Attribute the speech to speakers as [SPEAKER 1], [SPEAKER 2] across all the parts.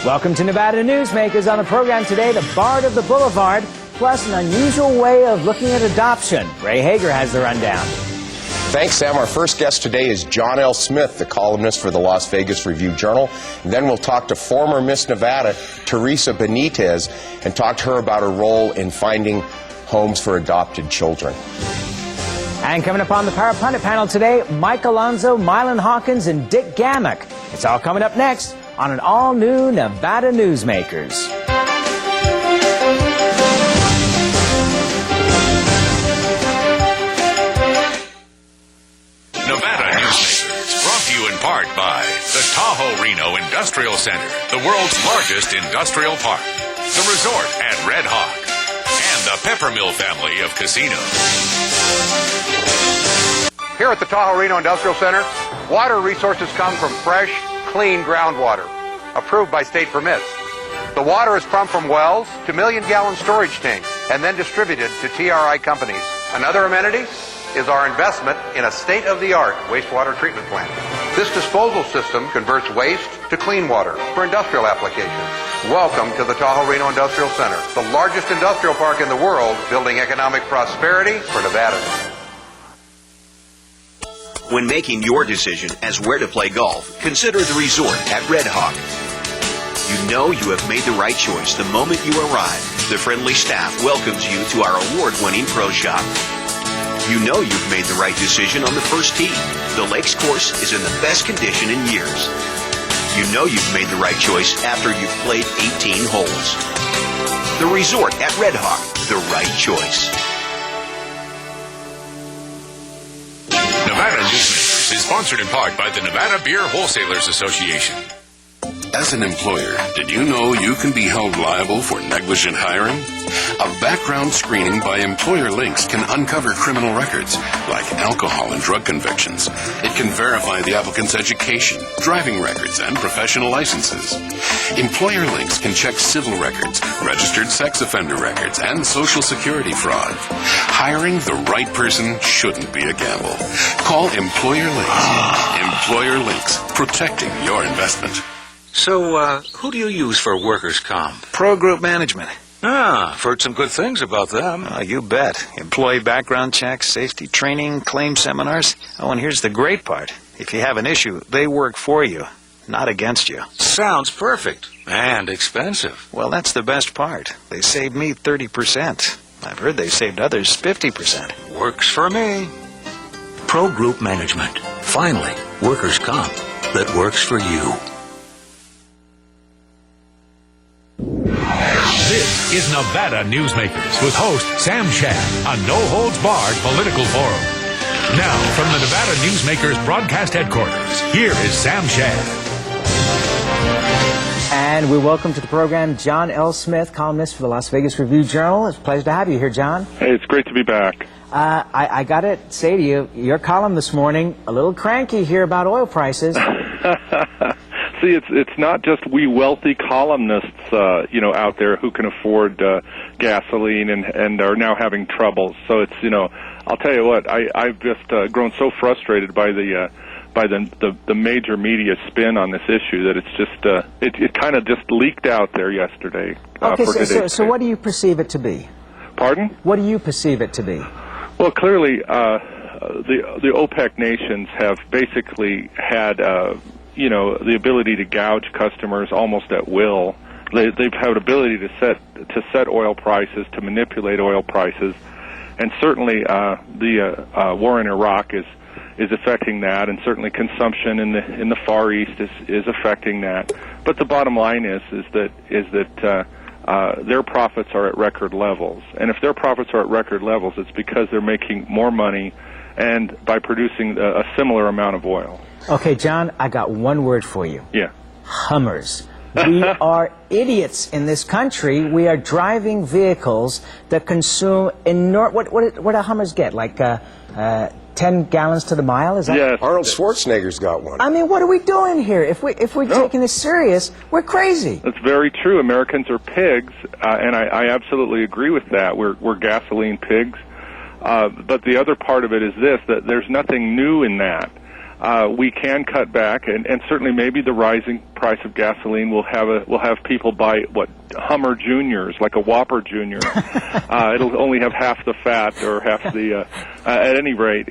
[SPEAKER 1] Welcome to Nevada Newsmakers. On the program today, the Bard of the Boulevard, plus an unusual way of looking at adoption. Ray Hagar has the rundown.
[SPEAKER 2] Thanks, Sam. Our first guest today is John L. Smith, the columnist for the Las Vegas Review-Journal. And then we'll talk to former Miss Nevada, Teresa Benetiz, and talk to her about her role in finding homes for adopted children.
[SPEAKER 1] And coming up on the Power Pundit panel today, Mike Alonso, Mylan Hawkins, and Dick Gammick. It's all coming up next on an all-new Nevada Newsmakers.
[SPEAKER 3] Nevada Newsmakers, brought to you in part by the Tahoe Reno Industrial Center, the world's largest industrial park, the resort at Red Hawk, and the Peppermill family of casinos.
[SPEAKER 4] Here at the Tahoe Reno Industrial Center, water resources come from fresh, clean groundwater, approved by state permits. The water is pumped from wells to million-gallon storage tanks and then distributed to TRI companies. Another amenity is our investment in a state-of-the-art wastewater treatment plant. This disposal system converts waste to clean water for industrial applications. Welcome to the Tahoe Reno Industrial Center, the largest industrial park in the world, building economic prosperity for Nevada.
[SPEAKER 5] When making your decision as where to play golf, consider the resort at Red Hawk. You know you have made the right choice the moment you arrive. The friendly staff welcomes you to our award-winning pro shop. You know you've made the right decision on the first tee. The Lakes course is in the best condition in years. You know you've made the right choice after you've played 18 holes. The resort at Red Hawk, the right choice.
[SPEAKER 3] Nevada Newsmakers is sponsored in part by the Nevada Beer Wholesalers Association.
[SPEAKER 6] As an employer, did you know you can be held liable for negligent hiring? A background screening by Employer Links can uncover criminal records, like alcohol and drug convictions. It can verify the applicant's education, driving records, and professional licenses. Employer Links can check civil records, registered sex offender records, and Social Security fraud. Hiring the right person shouldn't be a gamble. Call Employer Links. Employer Links, protecting your investment.
[SPEAKER 7] So, who do you use for workers' comp?
[SPEAKER 8] Pro Group Management.
[SPEAKER 7] Ah, I've heard some good things about them.
[SPEAKER 8] You bet. Employee background checks, safety training, claim seminars. Oh, and here's the great part. If you have an issue, they work for you, not against you.
[SPEAKER 7] Sounds perfect. And expensive.
[SPEAKER 8] Well, that's the best part. They saved me 30%. I've heard they saved others 50%.
[SPEAKER 7] Works for me. Pro Group Management. Finally, workers' comp that works for you.
[SPEAKER 3] This is Nevada Newsmakers with host Sam Shad, a no-holds-barred political forum. Now, from the Nevada Newsmakers broadcast headquarters, here is Sam Shad.
[SPEAKER 1] And we welcome to the program John L. Smith, columnist for the Las Vegas Review-Journal. It's a pleasure to have you here, John.
[SPEAKER 9] Hey, it's great to be back.
[SPEAKER 1] I got to say to you, your column this morning, a little cranky here about oil prices.
[SPEAKER 9] See, it's not just we wealthy columnists, out there who can afford gasoline and are now having troubles. So it's, I'll tell you what, I've just grown so frustrated by the major media spin on this issue that it's just it kind of just leaked out there yesterday.
[SPEAKER 1] Okay, so what do you perceive it to be?
[SPEAKER 9] Pardon?
[SPEAKER 1] What do you perceive it to be?
[SPEAKER 9] Well, clearly, the OPEC nations have basically had the ability to gouge customers almost at will. They've had ability to set oil prices, to manipulate oil prices, and certainly the war in Iraq is affecting that, and certainly consumption in the Far East is affecting that. But the bottom line is that their profits are at record levels, and if their profits are at record levels, it's because they're making more money and by producing a similar amount of oil.
[SPEAKER 1] Okay, John, I got one word for you.
[SPEAKER 9] Yeah.
[SPEAKER 1] Hummers. We are idiots in this country. We are driving vehicles that consume enormous... What do Hummers get? Like 10 gallons to the mile? Is that?
[SPEAKER 9] Yes.
[SPEAKER 2] Arnold Schwarzenegger's got one.
[SPEAKER 1] I mean, what are we doing here? If we're taking this serious, we're crazy.
[SPEAKER 9] That's very true. Americans are pigs, and I absolutely agree with that. We're gasoline pigs. But the other part of it is this, that there's nothing new in that. We can cut back, and certainly maybe the rising price of gasoline, we'll have people buy Hummer Juniors, like a Whopper Junior. It'll only have half the fat or half the. At any rate,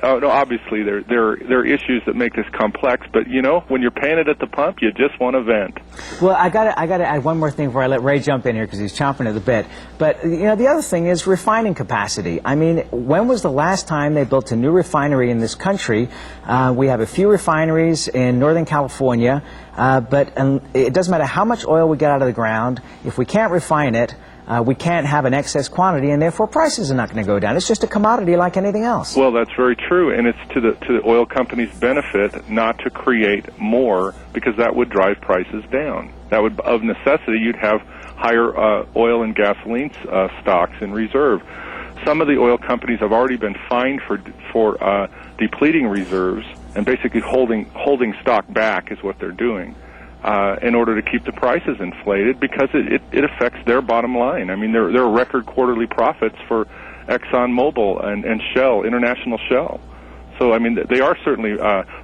[SPEAKER 9] obviously there are issues that make this complex. But when you're paying it at the pump, you just want to vent.
[SPEAKER 1] Well, I got to add one more thing before I let Ray jump in here because he's chomping at the bit. But the other thing is refining capacity. I mean, when was the last time they built a new refinery in this country? We have a few refineries in Northern California, but it doesn't matter how much oil we get out of the ground. If we can't refine it, we can't have an excess quantity, and therefore prices are not going to go down. It's just a commodity like anything else.
[SPEAKER 9] Well, that's very true, and it's to the oil companies' benefit not to create more, because that would drive prices down. That would, of necessity, you'd have higher oil and gasoline stocks in reserve. Some of the oil companies have already been fined for depleting reserves and basically holding stock back is what they're doing. In order to keep the prices inflated, because it affects their bottom line. I mean, there are record quarterly profits for ExxonMobil and Shell, International Shell. So, I mean, they are certainly,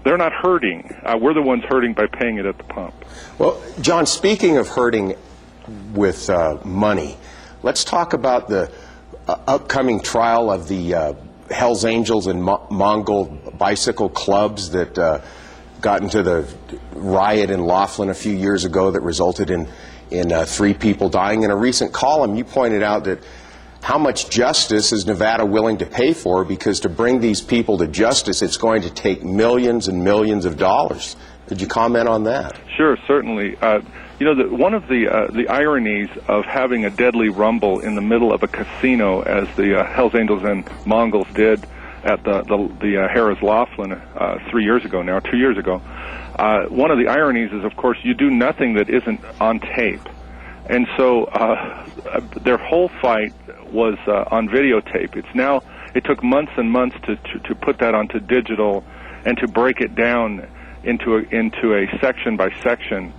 [SPEAKER 9] they're not hurting. We're the ones hurting by paying it at the pump.
[SPEAKER 2] Well, John, speaking of hurting with money, let's talk about the upcoming trial of the Hells Angels and Mongol bicycle clubs that got into the riot in Laughlin a few years ago that resulted in 3 people dying. In a recent column, you pointed out that how much justice is Nevada willing to pay for, because to bring these people to justice, it's going to take millions and millions of dollars. Could you comment on that?
[SPEAKER 9] Sure, certainly. One of the ironies of having a deadly rumble in the middle of a casino, as the Hells Angels and Mongols did at the Harrah's Laughlin 2 years ago. One of the ironies is, of course, you do nothing that isn't on tape. And so their whole fight was on videotape. It took months and months to put that onto digital and to break it down into a section by section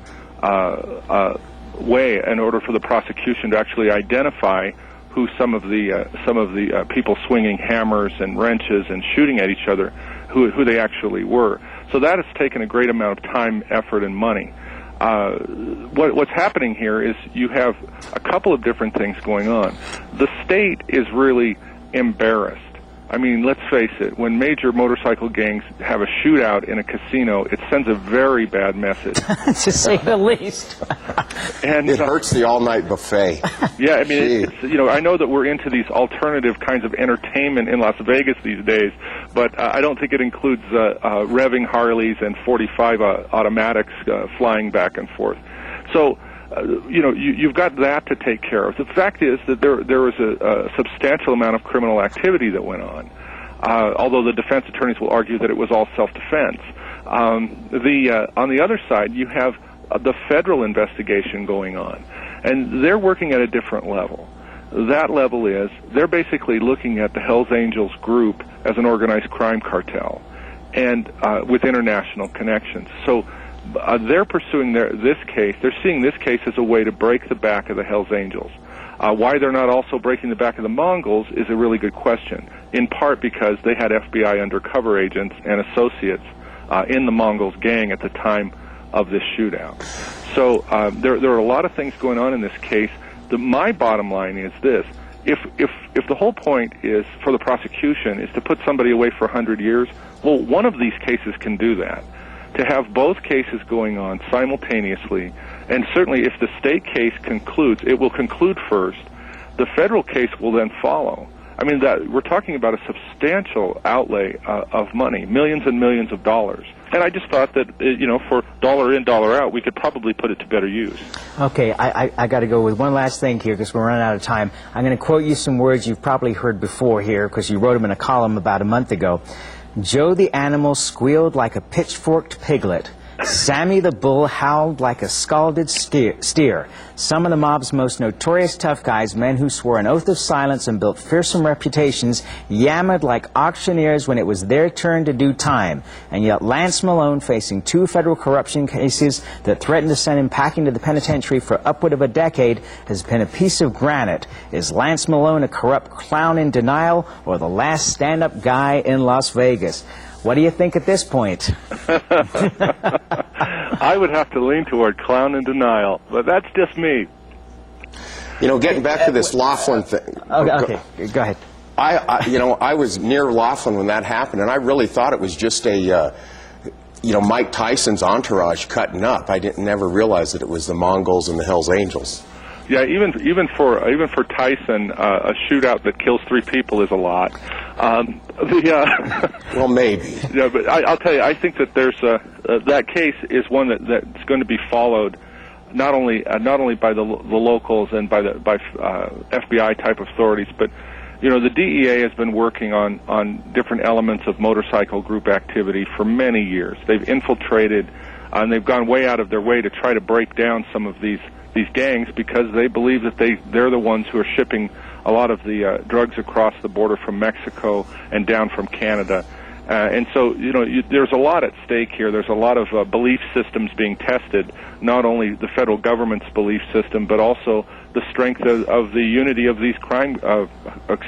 [SPEAKER 9] way in order for the prosecution to actually identify who some of the people swinging hammers and wrenches and shooting at each other, who they actually were. So that has taken a great amount of time, effort, and money. What's happening here is you have a couple of different things going on. The state is really embarrassed. I mean, let's face it, when major motorcycle gangs have a shootout in a casino, it sends a very bad message.
[SPEAKER 1] To say the least.
[SPEAKER 2] And it hurts the all-night buffet.
[SPEAKER 9] Yeah, I mean, I know that we're into these alternative kinds of entertainment in Las Vegas these days, but I don't think it includes revving Harleys and 45 automatics flying back and forth. So, you've got that to take care of. The fact is that there was a substantial amount of criminal activity that went on, although the defense attorneys will argue that it was all self-defense. On the other side, you have the federal investigation going on, and they're working at a different level. That level is they're basically looking at the Hells Angels group as an organized crime cartel and with international connections. So they're pursuing this case. They're seeing this case as a way to break the back of the Hells Angels. Why they're not also breaking the back of the Mongols is a really good question, in part because they had FBI undercover agents and associates in the Mongols gang at the time of this shootout. So there are a lot of things going on in this case. My bottom line is this. If the whole point is for the prosecution is to put somebody away for 100 years, well, one of these cases can do that. To have both cases going on simultaneously, and certainly if the state case concludes, it will conclude first, the federal case will then follow. I mean, we're talking about a substantial outlay of money, millions and millions of dollars. And I just thought that, for dollar in, dollar out, we could probably put it to better use.
[SPEAKER 1] Okay, I got to go with one last thing here because we're running out of time. I'm going to quote you some words you've probably heard before here because you wrote them in a column about a month ago. Joe the animal squealed like a pitchforked piglet. Sammy the bull howled like a scalded steer. Some of the mob's most notorious tough guys, men who swore an oath of silence and built fearsome reputations, yammered like auctioneers when it was their turn to do time. And yet Lance Malone, facing 2 federal corruption cases that threatened to send him packing to the penitentiary for upward of a decade, has been a piece of granite. Is Lance Malone a corrupt clown in denial or the last stand-up guy in Las Vegas? What do you think at this point?
[SPEAKER 9] I would have to lean toward clown and denial, but that's just me.
[SPEAKER 2] You know, getting back to this Laughlin thing.
[SPEAKER 1] Okay, go ahead.
[SPEAKER 2] I was near Laughlin when that happened, and I really thought it was just a, Mike Tyson's entourage cutting up. I never realized that it was the Mongols and the Hells Angels.
[SPEAKER 9] Yeah, even for Tyson, a shootout that kills 3 people is a lot.
[SPEAKER 2] Well, maybe.
[SPEAKER 9] Yeah, but I'll tell you, I think that there's that case is one that's going to be followed not only by the locals and by FBI type authorities, but the DEA has been working on different elements of motorcycle group activity for many years. They've infiltrated, and they've gone way out of their way to try to break down some of these gangs because they believe that they're the ones who are shipping a lot of the drugs across the border from Mexico and down from Canada. And so, there's a lot at stake here. There's a lot of belief systems being tested, not only the federal government's belief system, but also the strength of the unity of these of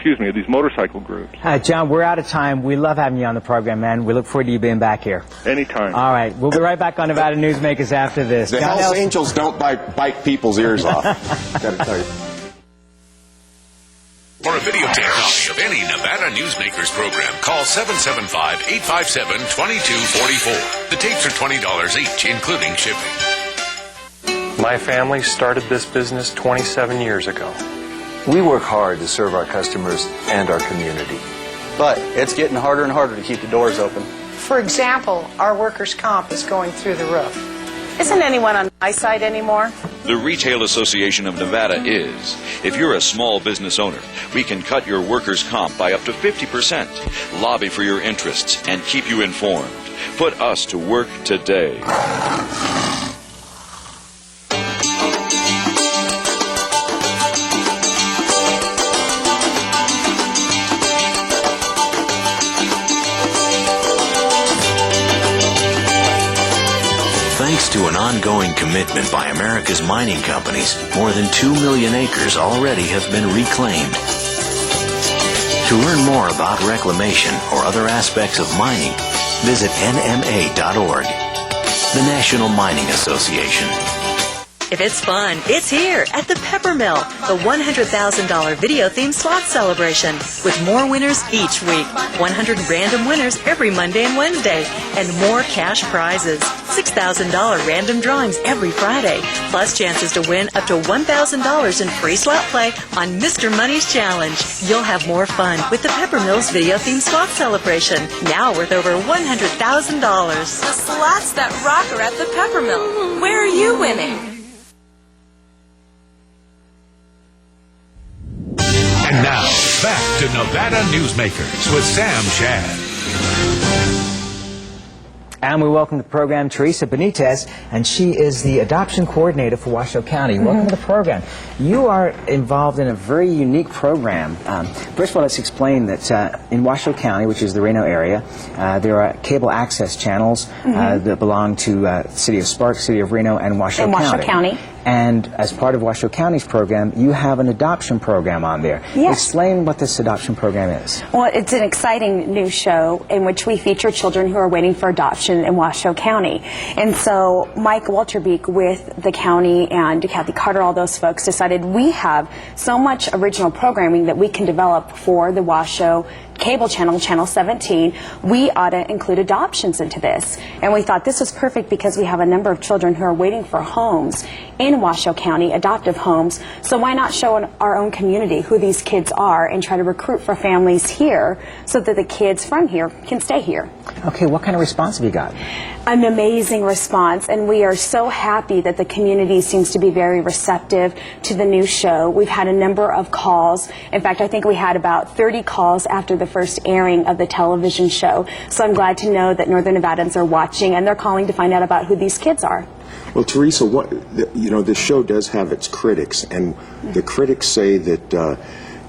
[SPEAKER 9] these motorcycle groups.
[SPEAKER 1] John, we're out of time. We love having you on the program, man. We look forward to you being back here.
[SPEAKER 9] Anytime.
[SPEAKER 1] All right. We'll be right back on Nevada Newsmakers after this.
[SPEAKER 2] The Hells Angels don't bite people's ears off. Gotta tell you.
[SPEAKER 3] For a videotape copy of any Nevada Newsmakers program, call 775-857-2244. The tapes are $20 each, including shipping.
[SPEAKER 10] My family started this business 27 years ago.
[SPEAKER 11] We work hard to serve our customers and our community.
[SPEAKER 12] But it's getting harder and harder to keep the doors open.
[SPEAKER 13] For example, our workers' comp is going through the roof. Isn't anyone on my side anymore?
[SPEAKER 14] The Retail Association of Nevada is. If you're a small business owner, we can cut your workers' comp by up to 50%, lobby for your interests, and keep you informed. Put us to work today.
[SPEAKER 7] Thanks to an ongoing commitment by America's mining companies, more than 2 million acres already have been reclaimed. To learn more about reclamation or other aspects of mining, visit nma.org. The National Mining Association.
[SPEAKER 15] If it's fun, it's here at the Peppermill, the $100,000 video-themed slot celebration, with more winners each week, 100 random winners every Monday and Wednesday, and more cash prizes, $6,000 random drawings every Friday, plus chances to win up to $1,000 in free slot play on Mr. Money's Challenge. You'll have more fun with the Peppermill's video-themed slot celebration, now worth over $100,000.
[SPEAKER 16] The slots that rock are at the Peppermill. Where are you winning?
[SPEAKER 3] And now, back to Nevada Newsmakers with Sam Shad.
[SPEAKER 1] And we welcome to the program Teresa Benetiz, and she is the adoption coordinator for Washoe County. Welcome to the program. You are involved in a very unique program. First of all, let's explain that in Washoe County, which is the Reno area, there are cable access channels that belong to the City of Sparks, City of Reno, and Washoe County. And as part of Washoe County's program, you have an adoption program on there.
[SPEAKER 17] Yes.
[SPEAKER 1] Explain what this adoption program is.
[SPEAKER 17] Well, it's an exciting new show in which we feature children who are waiting for adoption in Washoe County. And so Mike Walterbeek with the county and Kathy Carter, all those folks, decided we have so much original programming that we can develop for the Washoe cable channel, Channel 17, we ought to include adoptions into this. And we thought this was perfect because we have a number of children who are waiting for homes in Washoe County, adoptive homes. So why not show our own community who these kids are and try to recruit for families here so that the kids from here can stay here.
[SPEAKER 1] Okay, what kind of response have you got?
[SPEAKER 17] An amazing response, and we are so happy that the community seems to be very receptive to the new show. We've had a number of calls. In fact, I think we had about 30 calls after the first airing of the television show. So I'm glad to know that Northern Nevadans are watching, and they're calling to find out about who these kids are.
[SPEAKER 2] Well, Teresa, this show does have its critics, and the critics say that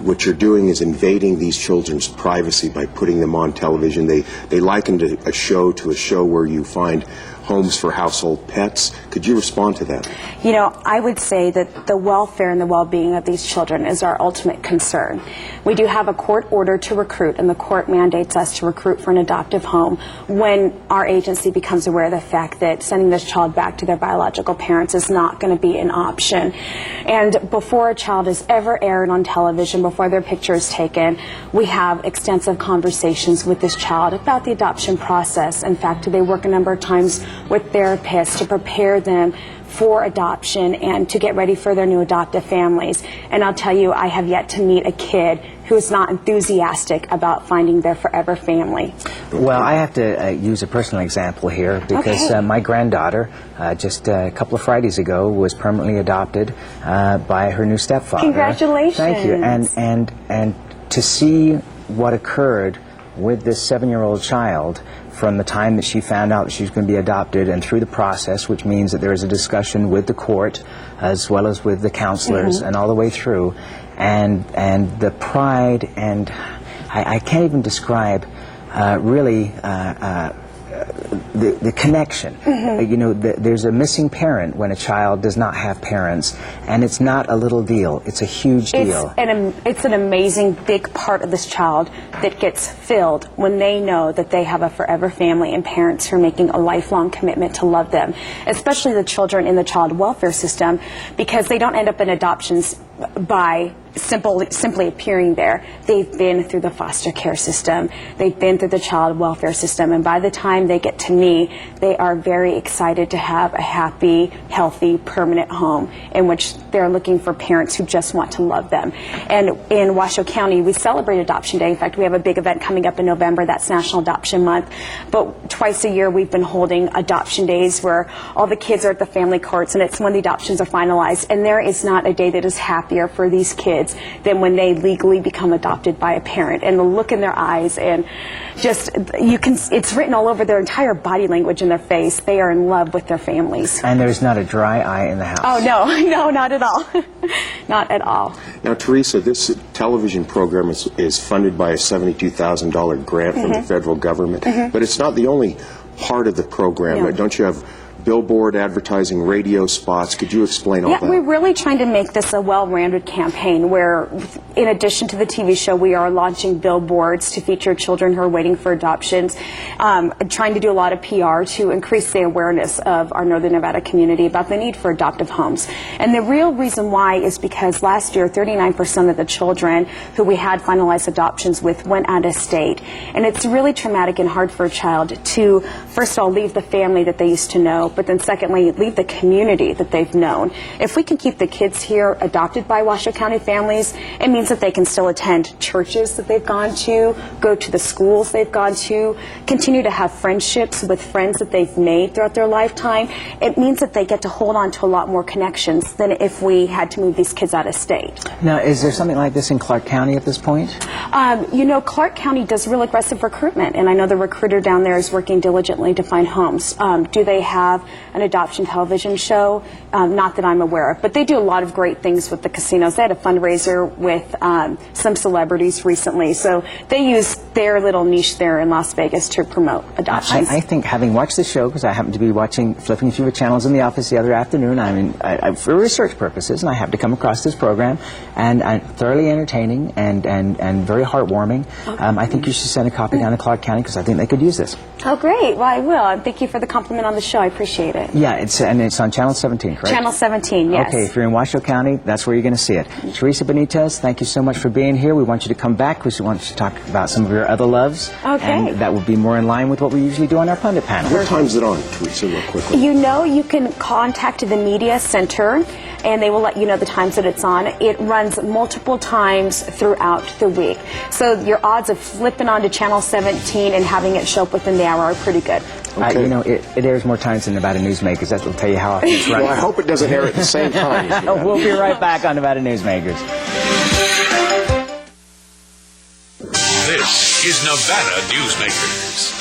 [SPEAKER 2] what you're doing is invading these children's privacy by putting them on television. They likened a show to a show where you find homes for household pets. Could you respond to that?
[SPEAKER 17] You know, I would say that the welfare and the well-being of these children is our ultimate concern. We do have a court order to recruit, and the court mandates us to recruit for an adoptive home when our agency becomes aware of the fact that sending this child back to their biological parents is not going to be an option. And before a child is ever aired on television, before their picture is taken, we have extensive conversations with this child about the adoption process. In fact, they work a number of times with therapists to prepare them for adoption and to get ready for their new adoptive families. And I'll tell you, I have yet to meet a kid who is not enthusiastic about finding their forever family.
[SPEAKER 1] Well, I have to use a personal example here because my granddaughter, just a couple of Fridays ago, was permanently adopted by her new stepfather.
[SPEAKER 17] Congratulations.
[SPEAKER 1] Thank you. And to see what occurred with this 7-year-old child from the time that she found out that she was going to be adopted and through the process, which means that there is a discussion with the court as well as with the counselors and all the way through, and the pride, and I can't even describe really the connection. You know, there's a missing parent when a child does not have parents, and it's not a little deal. It's a huge deal.
[SPEAKER 17] It's an amazing big part of this child that gets filled when they know that they have a forever family and parents who are making a lifelong commitment to love them, especially the children in the child welfare system, because they don't end up in adoptions by simply appearing there. They've been through the foster care system, they've been through the child welfare system, and by the time they get to me, they are very excited to have a happy, healthy, permanent home in which they're looking for parents who just want to love them. And in Washoe County, we celebrate Adoption Day. In fact, we have a big event coming up in November. That's National Adoption Month. But twice a year, we've been holding adoption days where all the kids are at the family courts, and it's when the adoptions are finalized. And there is not a day that is happier for these kids than when they legally become adopted by a parent. And the look in their eyes, and just, it's written all over their entire body language in their face. They are in love with their families.
[SPEAKER 1] And there's not a dry eye in the house.
[SPEAKER 17] Oh, no, not at all. Not at all.
[SPEAKER 2] Now, Teresa, this television program is funded by a $72,000 grant from the federal government, but it's not the only part of the program.
[SPEAKER 17] No.
[SPEAKER 2] Don't you have billboard advertising, radio spots? Could you explain all that?
[SPEAKER 17] We're really trying to make this a well-rounded campaign where, in addition to the TV show, we are launching billboards to feature children who are waiting for adoptions, trying to do a lot of PR to increase the awareness of our Northern Nevada community about the need for adoptive homes. And the real reason why is because last year, 39% of the children who we had finalized adoptions with went out of state. And it's really traumatic and hard for a child to, first of all, leave the family that they used to know, but then secondly, leave the community that they've known. If we can keep the kids here adopted by Washoe County families, it means that they can still attend churches that they've gone to, go to the schools they've gone to, continue to have friendships with friends that they've made throughout their lifetime. It means that they get to hold on to a lot more connections than if we had to move these kids out of state.
[SPEAKER 1] Now, is there something like this in Clark County at this point?
[SPEAKER 17] You know, Clark County does real aggressive recruitment, and I know the recruiter down there is working diligently to find homes. Do they have an adoption television show? Not that I'm aware of, but they do a lot of great things with the casinos. They had a fundraiser with some celebrities recently, so they use their little niche there in Las Vegas to promote adoptions.
[SPEAKER 1] I think, having watched the show, because I happened to be flipping through the channels in the office the other afternoon, for research purposes, and I happened to come across this program, and thoroughly entertaining and very heartwarming. I think you should send a copy down to Clark County, because I think they could use this.
[SPEAKER 17] Oh, great. Well, I will. And thank you for the compliment on the show. I appreciate it.
[SPEAKER 1] Yeah, it's on Channel 17, correct?
[SPEAKER 17] Channel 17, yes.
[SPEAKER 1] Okay, if you're in Washoe County, that's where you're going to see it. Teresa Benetiz, thank you so much for being here. We want you to come back because we want you to talk about some of your other loves. Okay. And that will be more in line with what we usually do on our pundit panel.
[SPEAKER 2] What time is it on, Teresa, real quickly?
[SPEAKER 17] You know, you can contact the media center, and they will let you know the times that it's on. It runs multiple times throughout the week. So your odds of flipping onto Channel 17 and having it show up within the hour are pretty good.
[SPEAKER 2] Okay.
[SPEAKER 1] You know, it airs more times than Nevada Newsmakers. That will tell you how often it's running.
[SPEAKER 2] Well, I hope it doesn't air at the same time.
[SPEAKER 1] We'll be right back on Nevada Newsmakers.
[SPEAKER 3] This is Nevada Newsmakers.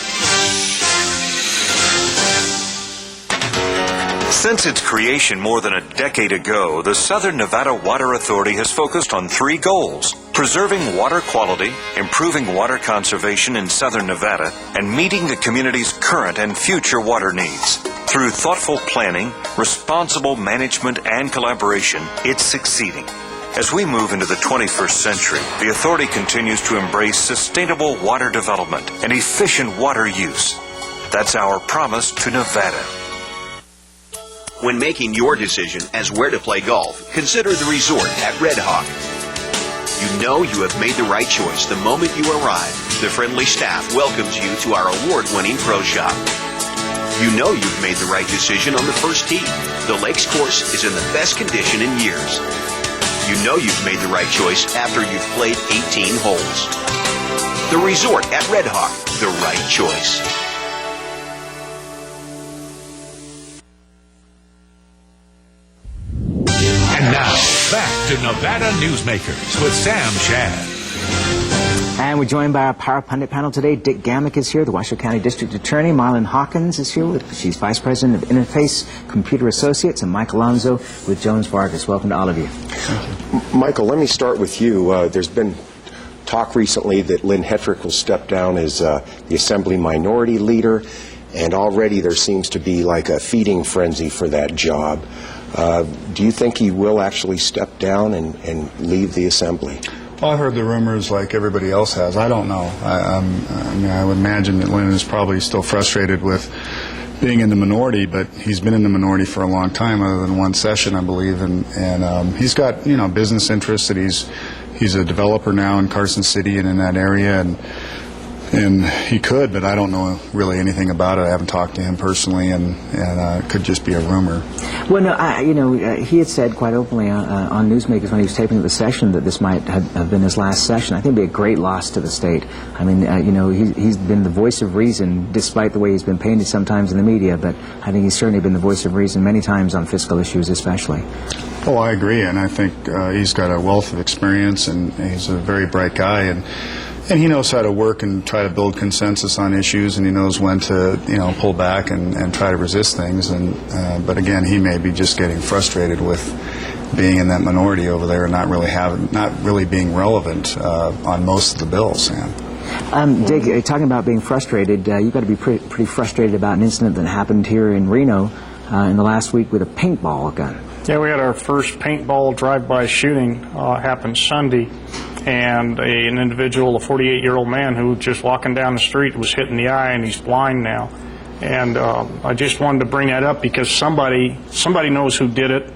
[SPEAKER 18] Since its creation more than a decade ago, the Southern Nevada Water Authority has focused on 3 goals: preserving water quality, improving water conservation in Southern Nevada, and meeting the community's current and future water needs. Through thoughtful planning, responsible management, and collaboration, it's succeeding. As we move into the 21st century, the authority continues to embrace sustainable water development and efficient water use. That's our promise to Nevada.
[SPEAKER 5] When making your decision as where to play golf, consider the resort at Red Hawk. You know you have made the right choice the moment you arrive. The friendly staff welcomes you to our award-winning pro shop. You know you've made the right decision on the first tee. The Lakes course is in the best condition in years. You know you've made the right choice after you've played 18 holes. The resort at Red Hawk, the right choice.
[SPEAKER 3] And now, back to Nevada Newsmakers with Sam Shad.
[SPEAKER 1] And we're joined by our Power Pundit panel today. Dick Gammick is here, the Washoe County District Attorney. Mylan Hawkins is here. She's Vice President of Interface Computer Associates. And Mike Alonso with Jones Vargas. Welcome to all of you.
[SPEAKER 2] Michael, let me start with you. There's been talk recently that Lynn Hetrick will step down as the Assembly Minority Leader. And already there seems to be like a feeding frenzy for that job. Do you think he will actually step down and leave the Assembly?
[SPEAKER 19] Well, I heard the rumors like everybody else has. I don't know. I mean, I would imagine that Lynn is probably still frustrated with being in the minority, but he's been in the minority for a long time, other than one session, I believe, and he's got business interests that he's a developer now in Carson City and in that area, and he could, but I don't know really anything about it. I haven't talked to him personally, and it could just be a rumor.
[SPEAKER 1] Well, no, he had said quite openly on Newsmakers when he was taping the session that this might have been his last session. I think it would be a great loss to the state. I mean, he's been the voice of reason, despite the way he's been painted sometimes in the media, but I think he's certainly been the voice of reason many times on fiscal issues especially.
[SPEAKER 19] Oh, I agree, and I think he's got a wealth of experience, and he's a very bright guy, and he knows how to work and try to build consensus on issues, and he knows when to, pull back and try to resist things. But again, he may be just getting frustrated with being in that minority over there and not really being relevant on most of the bills.
[SPEAKER 1] Dick, talking about being frustrated, you've got to be pretty frustrated about an incident that happened here in Reno in the last week with a paintball gun.
[SPEAKER 10] Yeah, we had our first paintball drive-by shooting happen Sunday. And an individual, a 48-year-old man who just walking down the street was hit in the eye, and he's blind now. And I just wanted to bring that up because somebody knows who did it,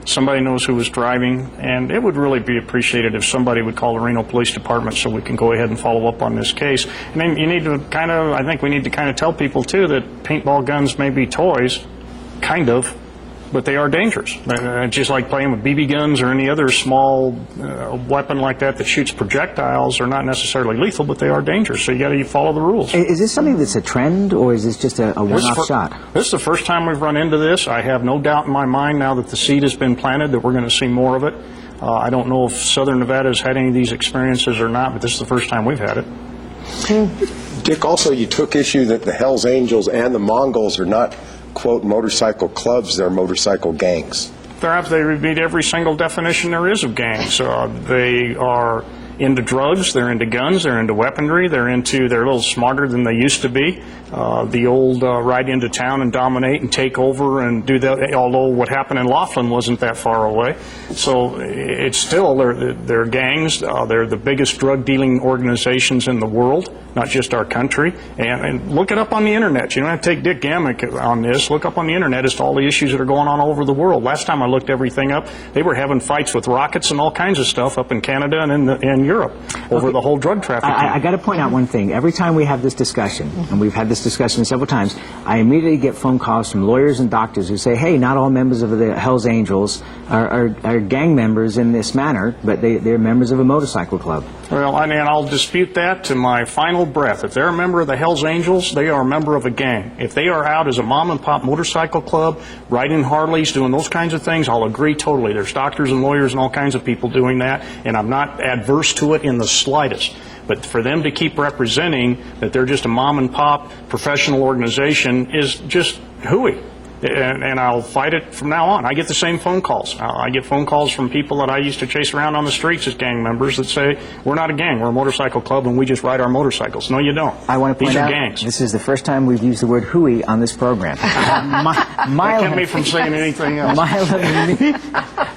[SPEAKER 10] somebody knows who was driving, and it would really be appreciated if somebody would call the Reno Police Department so we can go ahead and follow up on this case. And then you need to I think we need to tell people too that paintball guns may be toys, but they are dangerous. Just like playing with BB guns or any other small weapon like that shoots projectiles are not necessarily lethal, but they are dangerous. So you got to follow the rules.
[SPEAKER 1] Is this something that's a trend, or is this just a one-off shot?
[SPEAKER 10] This is the first time we've run into this. I have no doubt in my mind now that the seed has been planted that we're going to see more of it. I don't know if Southern Nevada has had any of these experiences or not, but this is the first time we've had it.
[SPEAKER 2] Dick, also you took issue that the Hells Angels and the Mongols are not, quote, motorcycle clubs, they're motorcycle gangs.
[SPEAKER 10] They meet every single definition there is of gangs. They are into drugs, they're into guns, they're into weaponry, they're a little smarter than they used to be. The old ride into town and dominate and take over and do that, although what happened in Laughlin wasn't that far away. So it's still, they're gangs, they're the biggest drug dealing organizations in the world, not just our country. And look it up on the internet. You don't have to take Dick Gammick on this. Look up on the internet as to all the issues that are going on all over the world. Last time I looked everything up, they were having fights with rockets and all kinds of stuff up in Canada and in Europe over the whole drug trafficking.
[SPEAKER 1] I got to point out one thing. Every time we have this discussion, and we've had this discussion several times, I immediately get phone calls from lawyers and doctors who say, hey, not all members of the Hells Angels are gang members in this manner, but they're members of a motorcycle club.
[SPEAKER 10] Well, and I'll dispute that to my final breath. If they're a member of the Hells Angels, they are a member of a gang. If they are out as a mom-and-pop motorcycle club, riding Harleys, doing those kinds of things, I'll agree totally. There's doctors and lawyers and all kinds of people doing that, and I'm not adverse to it in the slightest. But for them to keep representing that they're just a mom-and-pop professional organization is just hooey. And I'll fight it from now on. I get the same phone calls. I get phone calls from people that I used to chase around on the streets as gang members that say, we're not a gang, we're a motorcycle club, and we just ride our motorcycles. No, you don't.
[SPEAKER 1] I want to point
[SPEAKER 10] These
[SPEAKER 1] out,
[SPEAKER 10] are gangs.
[SPEAKER 1] this is the first time we've used the word hooey on this program.
[SPEAKER 10] That kept me from saying anything else.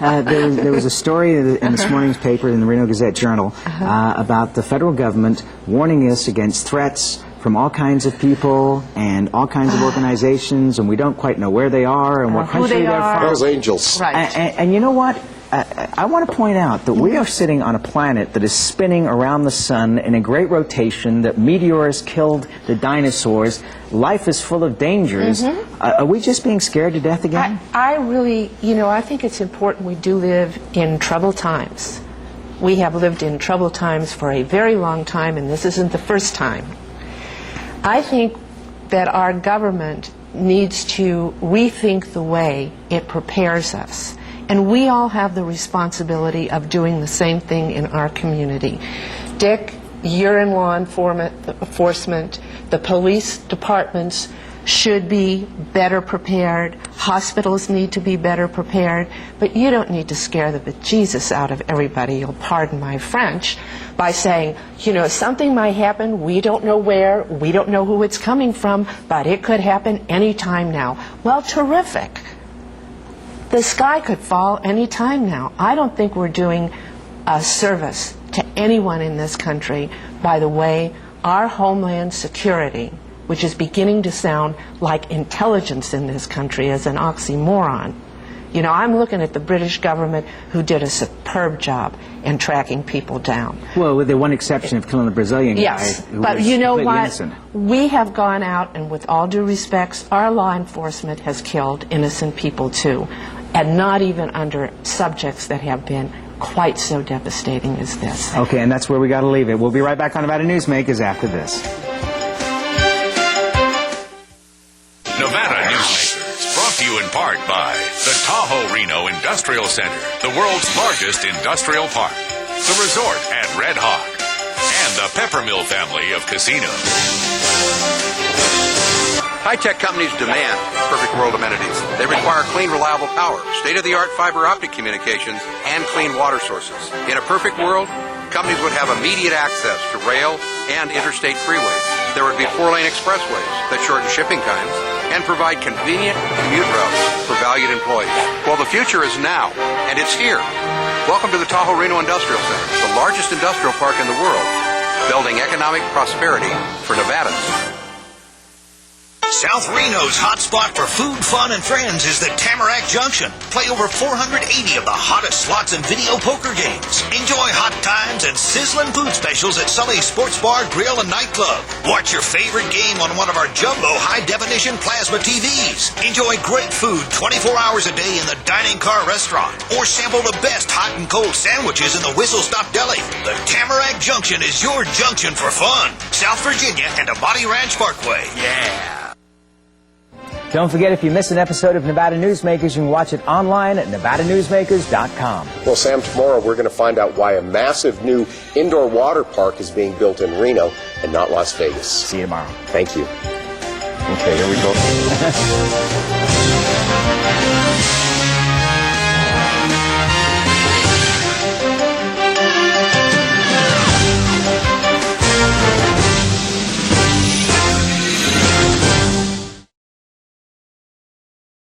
[SPEAKER 1] There was a story in this morning's paper in the Reno Gazette Journal about the federal government warning us against threats from all kinds of people and all kinds of organizations, and we don't quite know where they are and what country they're from.
[SPEAKER 2] Those angels.
[SPEAKER 13] Right.
[SPEAKER 1] And you know what? I want to point out that we are sitting on a planet that is spinning around the sun in a great rotation, that meteors killed the dinosaurs. Life is full of dangers. Are we just being scared to death again?
[SPEAKER 20] I really, I think it's important we do live in troubled times. We have lived in troubled times for a very long time, and this isn't the first time. I think that our government needs to rethink the way it prepares us. And we all have the responsibility of doing the same thing in our community. Dick, you're in law enforcement. The police departments should be better prepared. Hospitals need to be better prepared. But you don't need to scare the bejesus out of everybody, you'll pardon my French, by saying, something might happen, we don't know where, we don't know who it's coming from, but it could happen any time now. Well, terrific. The sky could fall any time now. I don't think we're doing a service to anyone in this country by the way our homeland security, which is beginning to sound like intelligence in this country, as an oxymoron. I'm looking at the British government, who did a superb job in tracking people down.
[SPEAKER 1] Well, with the one exception of killing the Brazilian guy.
[SPEAKER 20] Yes,
[SPEAKER 1] who
[SPEAKER 20] but
[SPEAKER 1] was
[SPEAKER 20] you know
[SPEAKER 1] completely
[SPEAKER 20] what?
[SPEAKER 1] innocent.
[SPEAKER 20] We have gone out, and with all due respects, our law enforcement has killed innocent people too, and not even under subjects that have been quite so devastating as this.
[SPEAKER 1] Okay, and that's where we got to leave it. We'll be right back on Nevada Newsmakers after this.
[SPEAKER 3] Nevada Newsmakers, brought to you in part by the Tahoe Reno Industrial Center, the world's largest industrial park, the resort at Red Hawk, and the Peppermill family of casinos.
[SPEAKER 4] High-tech companies demand perfect world amenities. They require clean, reliable power, state-of-the-art fiber optic communications, and clean water sources. In a perfect world, companies would have immediate access to rail and interstate freeways. There would be 4-lane expressways that shorten shipping times and provide convenient commute routes for valued employees. Well, the future is now, and it's here. Welcome to the Tahoe Reno Industrial Center, the largest industrial park in the world, building economic prosperity for Nevadans.
[SPEAKER 5] South Reno's hotspot for food, fun, and friends is the Tamarack Junction. Play over 480 of the hottest slots and video poker games. Enjoy hot times and sizzling food specials at Sully's Sports Bar, Grill, and Nightclub. Watch your favorite game on one of our jumbo high-definition plasma TVs. Enjoy great food 24 hours a day in the dining car restaurant. Or sample the best hot and cold sandwiches in the Whistle Stop Deli. The Tamarack Junction is your junction for fun. South Virginia and Amati Ranch Parkway. Yeah.
[SPEAKER 1] Don't forget, if you miss an episode of Nevada Newsmakers, you can watch it online at nevadanewsmakers.com.
[SPEAKER 2] Well, Sam, tomorrow we're going to find out why a massive new indoor water park is being built in Reno and not Las Vegas.
[SPEAKER 1] See you tomorrow.
[SPEAKER 2] Thank you. Okay, here we go.